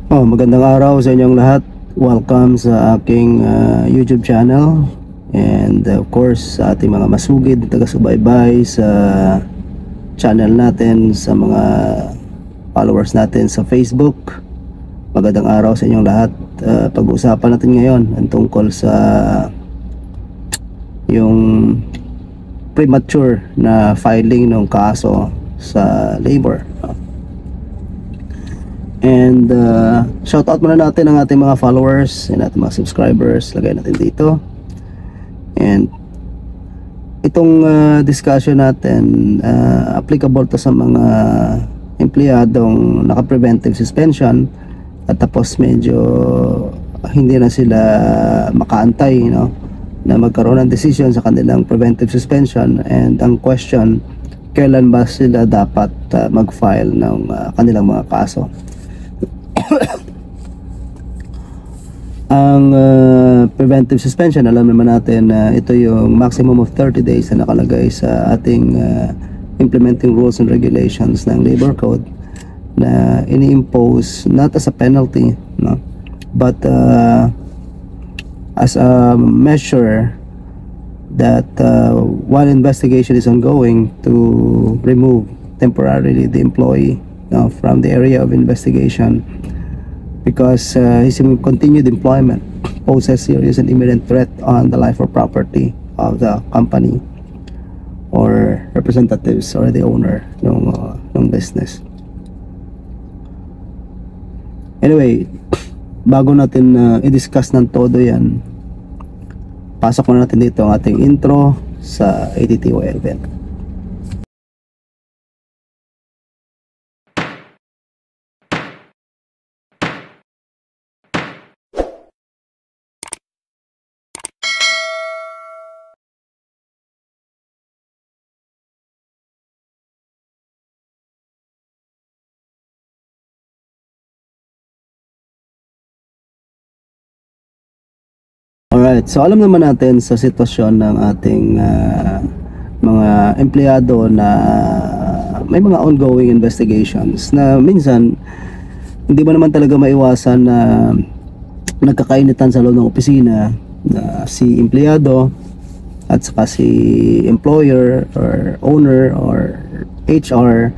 Magandang araw sa inyong lahat. Welcome sa aking YouTube channel. And of course, sa ating mga masugid na taga-subaybay sa channel natin, sa mga followers natin sa Facebook. Magandang araw sa inyong lahat. Pag-uusapan natin ngayon ang tungkol sa yung premature na filing ng kaso sa labor. And shout out muna natin ang ating mga followers and ating mga subscribers. Lagay natin dito. And itong discussion natin applicable to sa mga empleyadong naka-preventive suspension at tapos medyo hindi na sila makaantay, na magkaroon ng decision sa kanilang preventive suspension. And ang question, kailan ba sila dapat mag-file ng kanilang mga kaso? Ang preventive suspension, alam naman natin na ito yung maximum of 30 days na nakalagay sa ating implementing rules and regulations ng labor code, na ini-impose not as a penalty, but as a measure that while investigation is ongoing, to remove temporarily the employee from the area of investigation, because his continued employment poses serious and imminent threat on the life or property of the company or representatives or the owner ng business. Anyway, bago natin i-discuss ng todo yan, pasok na natin dito ang ating intro sa ADTOL event. Alright, so alam naman natin sa sitwasyon ng ating mga empleyado na may mga ongoing investigations na minsan hindi mo naman talaga maiwasan na nagkakainitan sa loob ng opisina, na si empleyado at saka si employer or owner or HR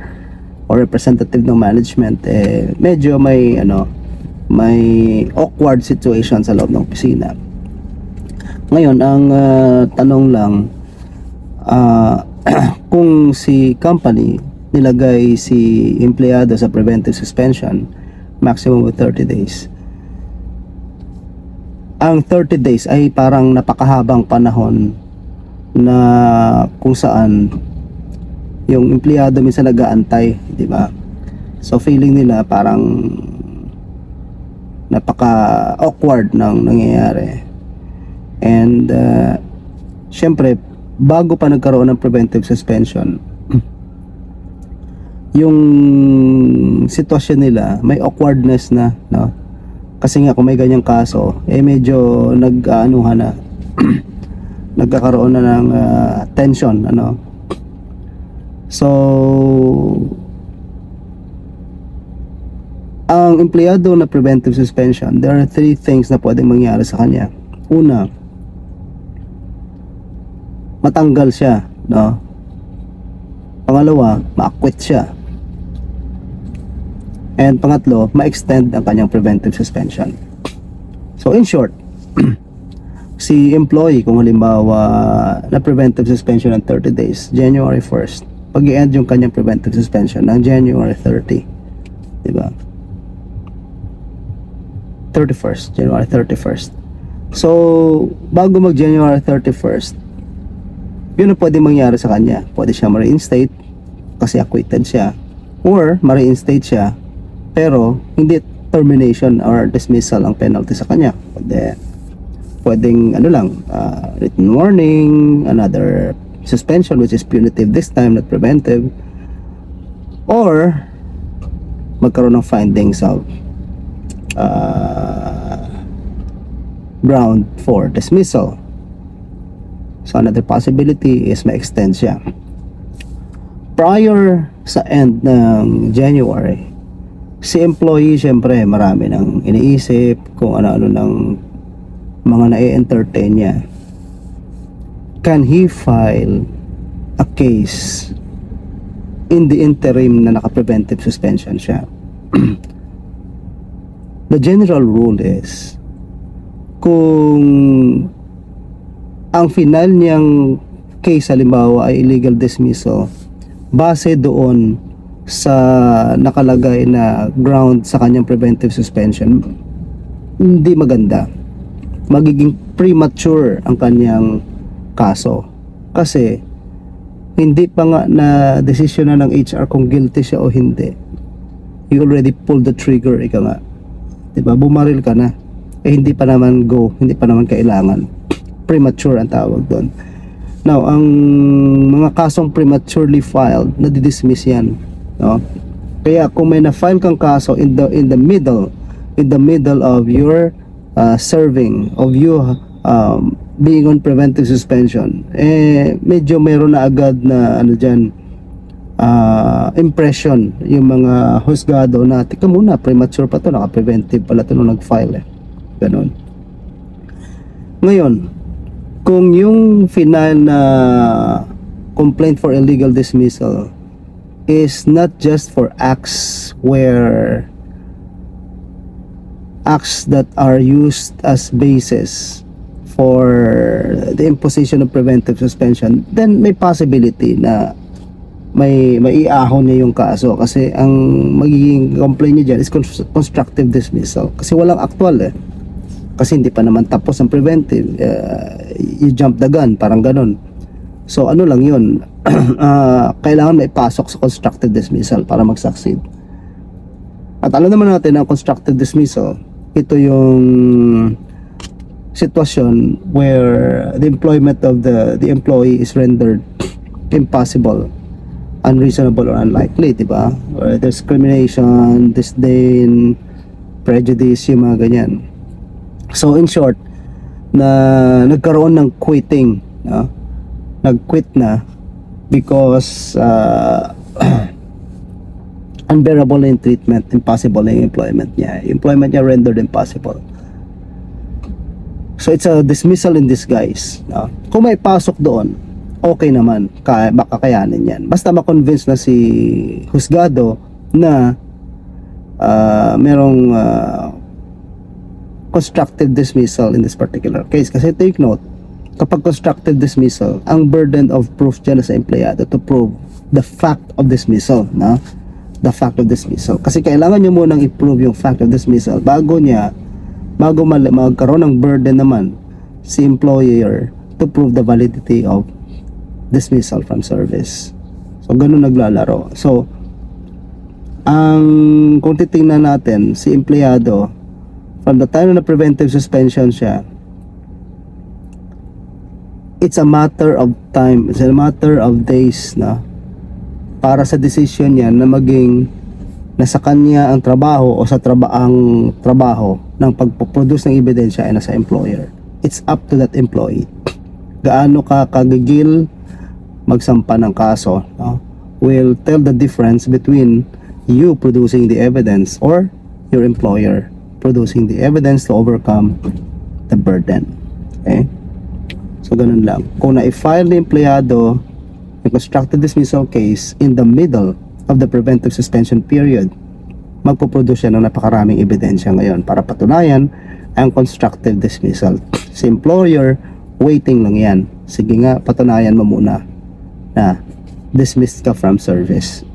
or representative ng management, medyo may awkward situation sa loob ng opisina. Ngayon, ang tanong lang, kung si company nilagay si empleyado sa preventive suspension, maximum of 30 days. Ang 30 days ay parang napakahabang panahon na kung saan yung empleyado minsan nag-aantay, di ba? So feeling nila parang napaka-awkward ng nangyayari. And syempre, bago pa nagkaroon ng preventive suspension, yung sitwasyon nila may awkwardness na, kasi nga kung may ganyang kaso, medyo nag-aanuhan na nagkakaroon na ng tension, So ang empleyado na preventive suspension, there are 3 things na pwedeng mangyari sa kanya. Una, matanggal siya, Pangalawa, ma-acquit siya. And pangatlo, ma-extend ang kanyang preventive suspension. So in short, si employee, kung halimbawa na preventive suspension ng 30 days, January 1st, pag i-end yung kanyang preventive suspension ng January 30, diba? 31st, January 31st. So, bago mag January 31st, yun ang pwede mangyari sa kanya. Pwede siya ma-reinstate kasi acquitted siya, or ma-reinstate siya pero hindi termination or dismissal ang penalty sa kanya. Pwedeng written warning, another suspension which is punitive this time, not preventive, or magkaroon ng findings of ground for dismissal. So another possibility is ma-extend siya. Prior sa end ng January, Si employee, syempre, marami nang iniisip kung ano-ano ng mga na-entertain niya. Can he file a case in the interim na naka-preventive suspension siya? The general rule is, kung ang final niyang case halimbawa ay illegal dismissal, base doon sa nakalagay na ground sa kanyang preventive suspension, hindi maganda. Magiging premature ang kanyang kaso. Kasi hindi pa nga na desisyon na ng HR kung guilty siya o hindi. You already pulled the trigger, ika nga. Diba? Bumaril ka na. Hindi pa naman go, hindi pa naman kailangan. Premature ang tawag doon. Now, ang mga kasong prematurely filed, nadidismiss yan, no? Kaya kung may na-file kang kaso in the middle of your serving, of you being on preventive suspension, medyo meron na agad na ano dyan, impression yung mga husgado na tika muna, premature pa to, naka-preventive pala to nung nag-file ganon. Ngayon, kung yung final na complaint for illegal dismissal is not just for acts that are used as basis for the imposition of preventive suspension, then may possibility na may maiahon niya yung kaso, kasi ang magiging complaint niya dyan is constructive dismissal, kasi walang actual kasi hindi pa naman tapos ang preventive. You jump the gun, parang ganon. So ano lang yun, kailangan may pasok sa constructive dismissal para mag-succeed. At alam naman natin ang constructive dismissal, ito yung sitwasyon where the employment of the employee is rendered impossible, unreasonable, or unlikely, diba? Or discrimination, disdain, prejudice, yung mga ganyan. So in short, na nagkaroon ng quitting, no? Nag-quit na because unbearable na yung treatment, impossible na yung employment niya. Yung employment niya rendered impossible. So it's a dismissal in disguise, no? Kung may pasok doon, okay naman, baka kayanin yan. Basta ma-convince na si husgado na merong constructive dismissal in this particular case. Kasi take note, kapag constructive dismissal, ang burden of proof dyan sa empleyado to prove the fact of dismissal, no? The fact of dismissal. Kasi kailangan nyo munang i-prove yung fact of dismissal bago magkaroon ng burden naman si employer to prove the validity of dismissal from service. So ganun naglalaro. So kung titingnan natin si empleyado from the time na preventive suspension siya, it's a matter of time, it's a matter of days na para sa decision niya na maging nasa kanya ang trabaho o sa trabaho ng pagpo-produce ng ebidensya ay nasa employer. It's up to that employee. Gaano ka kagigil magsampa ng kaso, no? Will tell the difference between you producing the evidence or your employer producing the evidence to overcome the burden. Okay? So ganun lang. Kung na-file ni empleyado yung constructive dismissal case in the middle of the preventive suspension period, magpo-produce siya ng napakaraming ebidensya ngayon para patunayan ang constructive dismissal. Si employer, waiting lang yan. Sige nga, patunayan mo muna na dismissed ka from service.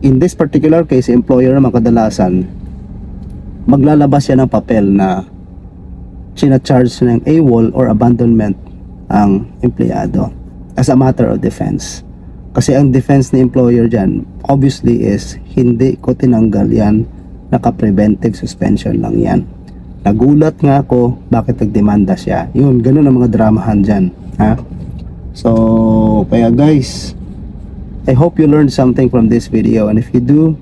In this particular case, employer naman kadalasan maglalabas siya ng papel na sinacharge ng AWOL or abandonment ang empleyado as a matter of defense. Kasi ang defense ni employer dyan obviously is hindi ko tinanggal yan, naka-preventive suspension lang yan. Nagulat nga ako bakit nagdemanda siya. Yun, ganun ang mga dramahan dyan, ha? So kaya guys, I hope you learned something from this video, and if you do,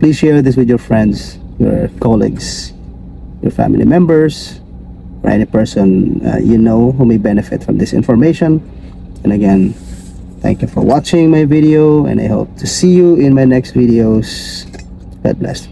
please share this with your friends, your colleagues, your family members, or any person you know who may benefit from this information. And again, Thank you for watching my video, and I hope to see you in my next videos. God bless.